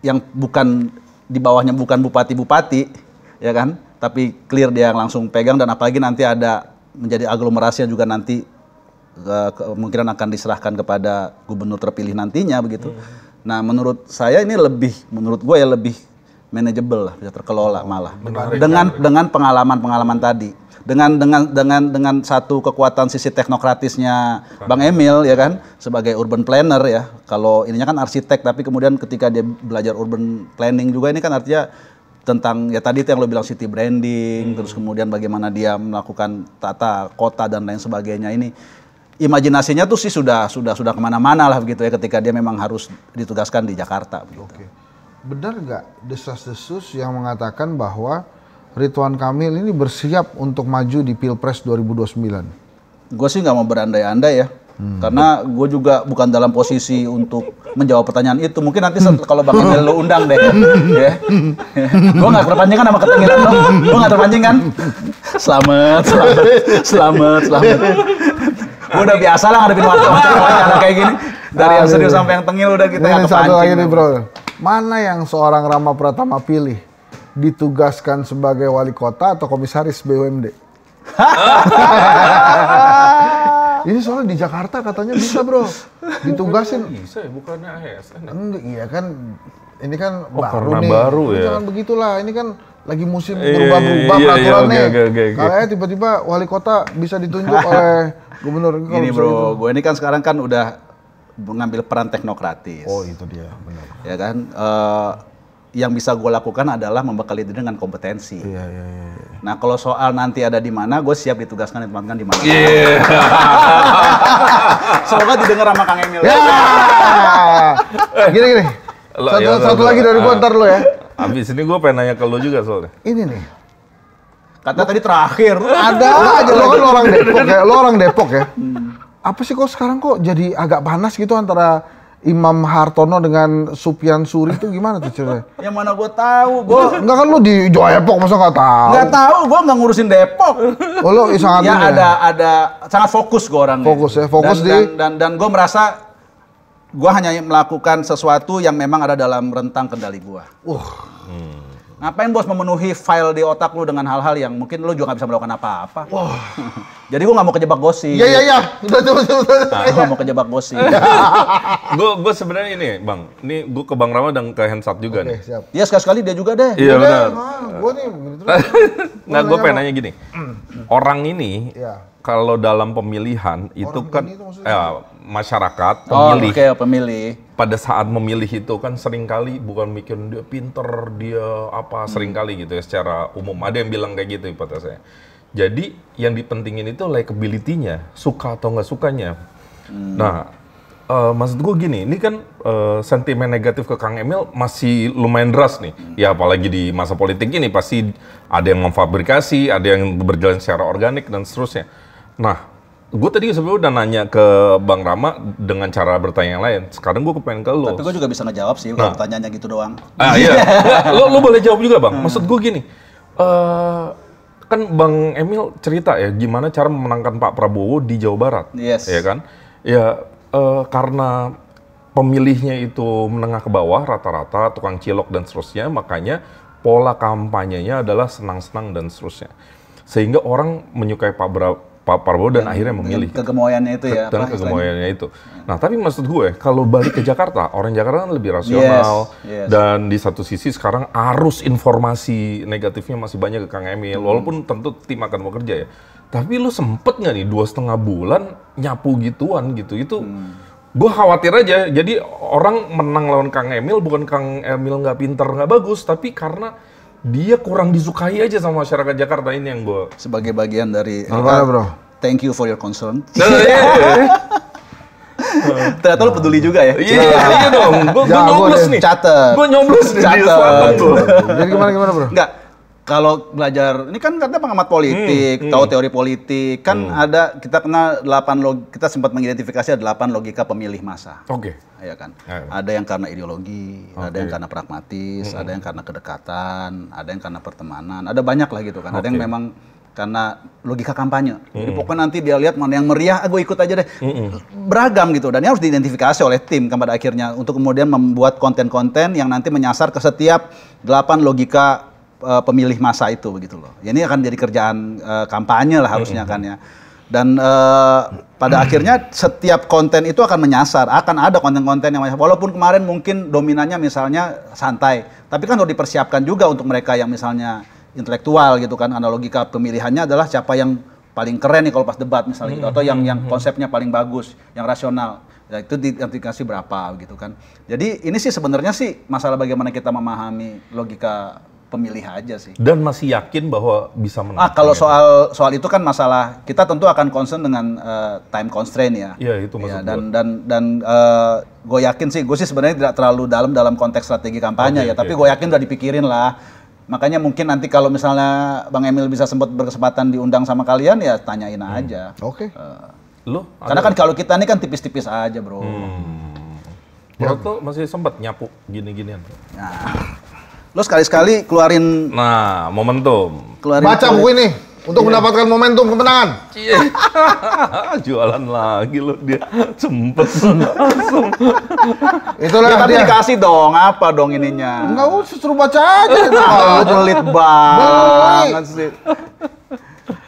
Speaker 2: yang bukan di bawahnya bukan bupati-bupati, ya kan? Tapi clear dia yang langsung pegang, dan apalagi nanti ada menjadi aglomerasi yang juga nanti kemungkinan akan diserahkan kepada gubernur terpilih nantinya begitu. Nah, menurut saya ini menurut gue ya lebih manageable lah, bisa terkelola malah. Dengan pengalaman tadi, dengan satu kekuatan sisi teknokratisnya Bang Emil ya kan, sebagai urban planner ya. Kalau ininya kan arsitek, tapi kemudian ketika dia belajar urban planning juga, ini kan artinya tentang ya tadi itu yang lo bilang city branding, terus kemudian bagaimana dia melakukan tata kota dan lain sebagainya. Ini imajinasinya tuh sih sudah kemana-mana lah begitu ya, ketika dia memang harus ditugaskan di Jakarta begitu.
Speaker 1: Oke. Benar nggak desas-desus yang mengatakan bahwa Ridwan Kamil ini bersiap untuk maju di Pilpres 2029?
Speaker 2: Gue sih nggak mau berandai-andai ya. Karena gue juga bukan dalam posisi untuk menjawab pertanyaan itu. Mungkin nanti kalau Bang Emil lo undang deh, ya. Gue nggak terpancing kan sama ketengiran lo. Gue nggak terpancing kan. Selamat. Gue udah biasa lah ngadepin wartawan kayak gini. Dari yang serius sampai yang tengil udah kita nggak terpancing.
Speaker 1: Satu lagi nih bro, mana yang seorang Rama Pratama pilih? Ditugaskan sebagai wali kota atau komisaris BUMD? Ini soalnya di Jakarta katanya bisa bro, ditugasin.
Speaker 4: Bisa ya, bukannya ASN?
Speaker 1: Enggak, iya kan, ini kan baru
Speaker 4: karena
Speaker 1: nih.
Speaker 4: Baru ya.
Speaker 1: Jangan begitulah, ini kan lagi musim berubah-berubah peraturannya. Kayaknya tiba-tiba wali kota bisa ditunjuk oleh gubernur.
Speaker 2: Ini bro, gue ini kan sekarang kan udah mengambil peran teknokratis.
Speaker 1: Oh itu dia, benar.
Speaker 2: Ya kan, yang bisa gue lakukan adalah membekali diri dengan kompetensi.
Speaker 1: Iya.
Speaker 2: Nah kalau soal nanti ada di mana, gue siap ditempatkan di mana. Semoga didengar sama Kang Emil.
Speaker 1: Gini. Satu lagi dari gue ntar lo ya.
Speaker 4: Abis ini gue pengen nanya ke lo juga soalnya.
Speaker 1: Ini nih.
Speaker 2: Kata tadi terakhir.
Speaker 1: Ada aja lo kan lo orang Depok ya. Apa sih kok sekarang kok jadi agak panas gitu antara Imam Hartono dengan Sufyan Suri itu gimana tuh ceritanya?
Speaker 2: Yang mana gue tahu,
Speaker 1: enggak kan lu di Depok masa nggak tahu?
Speaker 2: Nggak tahu, gue nggak ngurusin Depok.
Speaker 1: Oh lo sangat
Speaker 2: ya ada sangat fokus gue orangnya.
Speaker 1: Fokus
Speaker 2: dan gue merasa gue hanya melakukan sesuatu yang memang ada dalam rentang kendali gue. Ngapain bos memenuhi file di otak lu dengan hal-hal yang mungkin lu juga nggak bisa melakukan apa-apa. Jadi gue nggak mau kejebak gosip.
Speaker 1: Iya. Betul.
Speaker 2: Gue mau kejebak gosip.
Speaker 4: Gue sebenarnya ini bang, ini gue ke Bang Rama dan ke Hensat juga nih.
Speaker 1: Siap.
Speaker 2: Iya sekali dia juga deh.
Speaker 4: Iya benar.
Speaker 1: Gue nih.
Speaker 4: Nggak, gue pengen nanya gini. Orang ini kalau dalam pemilihan itu kan masyarakat
Speaker 2: pemilih.
Speaker 4: Pada saat memilih itu kan seringkali bukan mikir dia pinter, dia apa, seringkali gitu ya secara umum. Ada yang bilang kayak gitu hipotesanya. Jadi yang dipentingin itu likability-nya, suka atau nggak sukanya. Nah, maksud gue gini, ini kan sentimen negatif ke Kang Emil masih lumayan deras nih. Ya apalagi di masa politik ini pasti ada yang memfabrikasi, ada yang berjalan secara organik dan seterusnya. Nah, gue tadi sebenarnya udah nanya ke Bang Rama dengan cara bertanya yang lain. Sekarang gue kepengen ke lo.
Speaker 2: Tapi gue juga bisa ngejawab sih kalau pertanyaannya gitu doang.
Speaker 4: Iya. lo boleh jawab juga bang. Maksud gue gini, kan Bang Emil cerita ya gimana cara memenangkan Pak Prabowo di Jawa Barat.
Speaker 2: Yes.
Speaker 4: Ya kan? Ya karena pemilihnya itu menengah ke bawah rata-rata, tukang cilok dan seterusnya, makanya pola kampanyenya adalah senang-senang dan seterusnya. Sehingga orang menyukai Pak Prabowo dan akhirnya memilih.
Speaker 2: Kegemoyannya itu ya.
Speaker 4: Dan kegemoyannya itu. Nah, tapi maksud gue, kalau balik ke Jakarta, orang Jakarta kan lebih rasional.
Speaker 2: Yes.
Speaker 4: Dan di satu sisi sekarang arus informasi negatifnya masih banyak ke Kang Emil. Walaupun tentu tim akan bekerja ya. Tapi lu sempet nggak nih 2,5 bulan nyapu gituan gitu? Itu gue khawatir aja. Jadi orang menang lawan Kang Emil, bukan Kang Emil nggak pinter, nggak bagus. Tapi karena dia kurang disukai aja sama masyarakat Jakarta, ini yang gue...
Speaker 2: Sebagai bagian dari...
Speaker 1: Bro?
Speaker 2: Thank you for your concern.
Speaker 4: Iya.
Speaker 2: Ternyata lu peduli juga ya?
Speaker 4: Iya dong, gue nyoblos nih.
Speaker 2: Catet.
Speaker 4: Gue nyoblos nih di selatan tuh.
Speaker 1: Jadi gimana bro?
Speaker 2: Enggak. Kalau belajar, ini kan katanya pengamat politik, tahu teori politik, kan ada, kita kenal kita sempat mengidentifikasi ada 8 logika pemilih massa.
Speaker 4: Oke.
Speaker 2: Ya kan? Ada yang karena ideologi, ada yang karena pragmatis, ada yang karena kedekatan, ada yang karena pertemanan, ada banyak lah gitu kan. Ada yang memang karena logika kampanye. Jadi pokoknya nanti dia lihat mana yang meriah, gue ikut aja deh. Beragam gitu, dan ini harus diidentifikasi oleh tim kan pada akhirnya untuk kemudian membuat konten-konten yang nanti menyasar ke setiap 8 logika pemilih masa itu begitu loh. Ya, ini akan jadi kerjaan kampanye lah harusnya kan ya. Dan pada akhirnya setiap konten itu akan menyasar, akan ada konten-konten yang walaupun kemarin mungkin dominannya misalnya santai, tapi kan harus dipersiapkan juga untuk mereka yang misalnya intelektual gitu kan. Analogika pemilihannya adalah siapa yang paling keren nih kalau pas debat misalnya gitu, atau yang konsepnya paling bagus, yang rasional. Ya, itu diidentifikasi berapa gitu kan. Jadi ini sih sebenarnya sih masalah bagaimana kita memahami logika pemilih aja sih. Dan
Speaker 4: masih yakin bahwa bisa menang.
Speaker 2: Kalau soal itu kan masalah kita tentu akan concern dengan time constraint ya.
Speaker 4: Iya, itu maksud gue.
Speaker 2: Dan gue yakin sih, gue sih sebenarnya tidak terlalu dalam konteks strategi kampanye tapi gue yakin udah dipikirin lah. Makanya mungkin nanti kalau misalnya Bang Emil bisa sempat berkesempatan diundang sama kalian ya tanyain aja.
Speaker 1: Oke.
Speaker 2: Karena kan kalau kita ini kan tipis-tipis aja, bro.
Speaker 4: Bro tuh masih sempat nyapu gini-ginian.
Speaker 2: Nah. Lo sekali-sekali keluarin...
Speaker 4: Nah, momentum.
Speaker 1: Baca buku ini untuk mendapatkan momentum kemenangan.
Speaker 2: Jualan lagi lo dia. Sempet
Speaker 1: langsung. Itulah
Speaker 2: ya, tapi dikasih dong, apa dong ininya?
Speaker 1: Enggak usah, suruh baca aja.
Speaker 2: Pelit banget sih.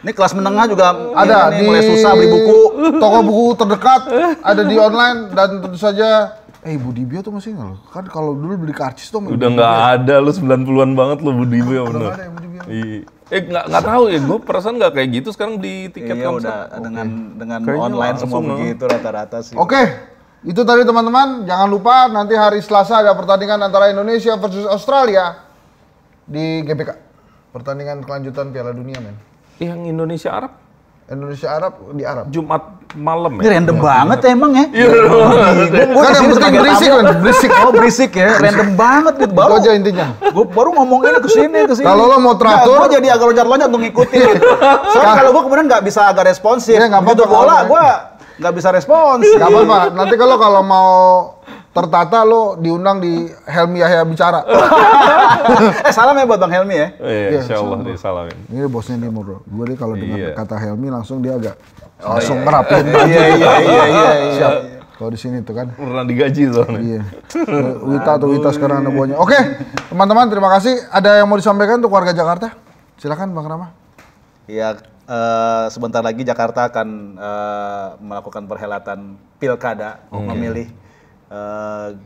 Speaker 2: Ini kelas menengah juga
Speaker 1: ada
Speaker 2: mulai susah beli buku.
Speaker 1: Toko buku terdekat ada di online dan tentu saja Budibio tuh masih nggak lo? Kan kalau dulu beli karcis tuh
Speaker 4: udah nggak ada, lo 90-an banget lo Budibio bener. Nggak tahu ya, gue perasaan nggak kayak gitu sekarang di tiket konser.
Speaker 2: Udah dengan online semua begitu rata-rata sih.
Speaker 1: Oke, itu tadi teman-teman. Jangan lupa nanti hari Selasa ada pertandingan antara Indonesia versus Australia di GBK. Pertandingan kelanjutan Piala Dunia, men.
Speaker 4: Yang Indonesia Arab?
Speaker 1: Indonesia Arab di Arab.
Speaker 4: Jumat malam
Speaker 2: ya? Ini random banget ya emang ya?
Speaker 1: Iya. Kan yang penting berisik kan? Berisik.
Speaker 2: Oh berisik ya? Random banget gitu.
Speaker 1: Baru aja intinya.
Speaker 2: Gue baru ngomong ini kesini.
Speaker 1: Kalau lo mau teratur.
Speaker 2: Gue jadi agak loncat-loncat untuk ngikutin. Soalnya kalau gue kemudian nggak bisa agak responsif.
Speaker 1: Iya nggak apa-apa.
Speaker 2: Bola gue nggak bisa respons.
Speaker 1: Nggak apa-apa. Nanti kalau mau tertata lo diundang di Helmi Yahya Bicara.
Speaker 2: Salam ya buat Bang Helmi ya.
Speaker 4: Iya, insyaallah disalamin.
Speaker 1: Ini bosnya nih bro. Gue kalau dengar kata Helmi langsung dia agak langsung ngerapin.
Speaker 2: Iya.
Speaker 1: Siap. Kalau di sini tuh kan.
Speaker 4: Pernah digaji soalnya.
Speaker 1: Iya. Wita sekarang ada buahnya. Oke, teman-teman terima kasih. Ada yang mau disampaikan untuk warga Jakarta? Silakan Bang Rama.
Speaker 2: Iya. Sebentar lagi Jakarta akan melakukan perhelatan pilkada memilih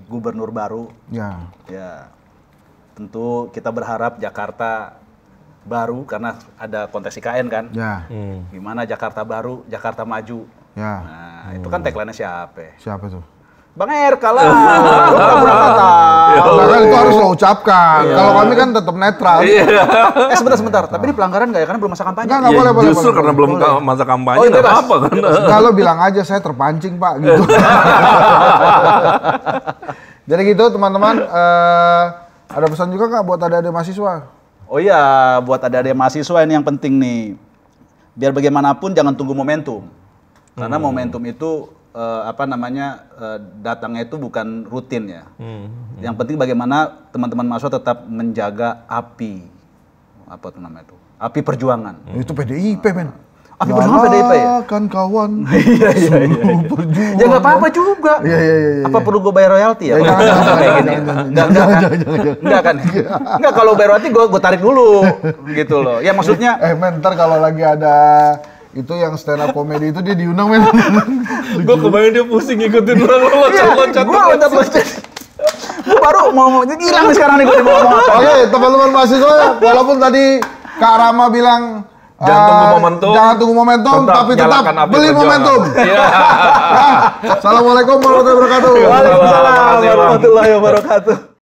Speaker 2: gubernur baru.
Speaker 1: Ya.
Speaker 2: Tentu kita berharap Jakarta baru karena ada konteks IKN kan.
Speaker 1: Ya.
Speaker 2: Gimana Jakarta baru, Jakarta maju.
Speaker 1: Ya.
Speaker 2: Nah, itu kan tagline-nya siapa?
Speaker 1: Siapa tuh?
Speaker 2: Bang RK lah. Lu pura-pura tahu.
Speaker 1: Kan itu harus lo ucapkan. Kalau kami kan tetap netral.
Speaker 2: Sebentar. Tapi ini pelanggaran nggak ya? Karena belum masa kampanye.
Speaker 1: Nggak boleh.
Speaker 4: Justru karena belum masa kampanye nggak apa-apa kan.
Speaker 1: Kalau bilang aja saya terpancing Pak gitu. Jadi gitu teman-teman. Ada pesan juga nggak buat adik-adik mahasiswa?
Speaker 2: Oh iya, buat adik-adik mahasiswa ini yang penting nih. Biar bagaimanapun jangan tunggu momentum. Karena momentum itu datangnya itu bukan rutin ya. Yang penting bagaimana teman-teman mahasiswa tetap menjaga api. Apa tuh namanya itu? Api perjuangan.
Speaker 1: Itu PDIP, men.
Speaker 2: Api perjuangan PDIP ya?
Speaker 1: Kan kawan.
Speaker 2: Iya. Ya nggak apa-apa juga.
Speaker 1: Iya.
Speaker 2: Apa perlu gue bayar royalti ya? Enggak kan? Enggak, kalau bayar royalti gue tarik dulu gitu loh. Ya maksudnya
Speaker 1: ntar kalau lagi ada Itu yang stand up comedy itu dia diundang men.
Speaker 4: Gue kebayang dia pusing ngikutin orang loncat-loncat.
Speaker 2: Gue loncat-loncat. Gue baru mau hilang nih sekarang nih gue mau ngomong apa.
Speaker 1: Oke, teman-teman mahasiswa, walaupun tadi Kak Rama bilang
Speaker 4: Jangan tunggu momentum.
Speaker 1: Jangan tunggu momentum, tapi tetap
Speaker 4: nyalakan api
Speaker 1: beli
Speaker 4: perjuangan.
Speaker 1: momentum.
Speaker 4: Iya.
Speaker 1: Assalamualaikum warahmatullahi wabarakatuh.
Speaker 2: Waalaikumsalam warahmatullahi wabarakatuh.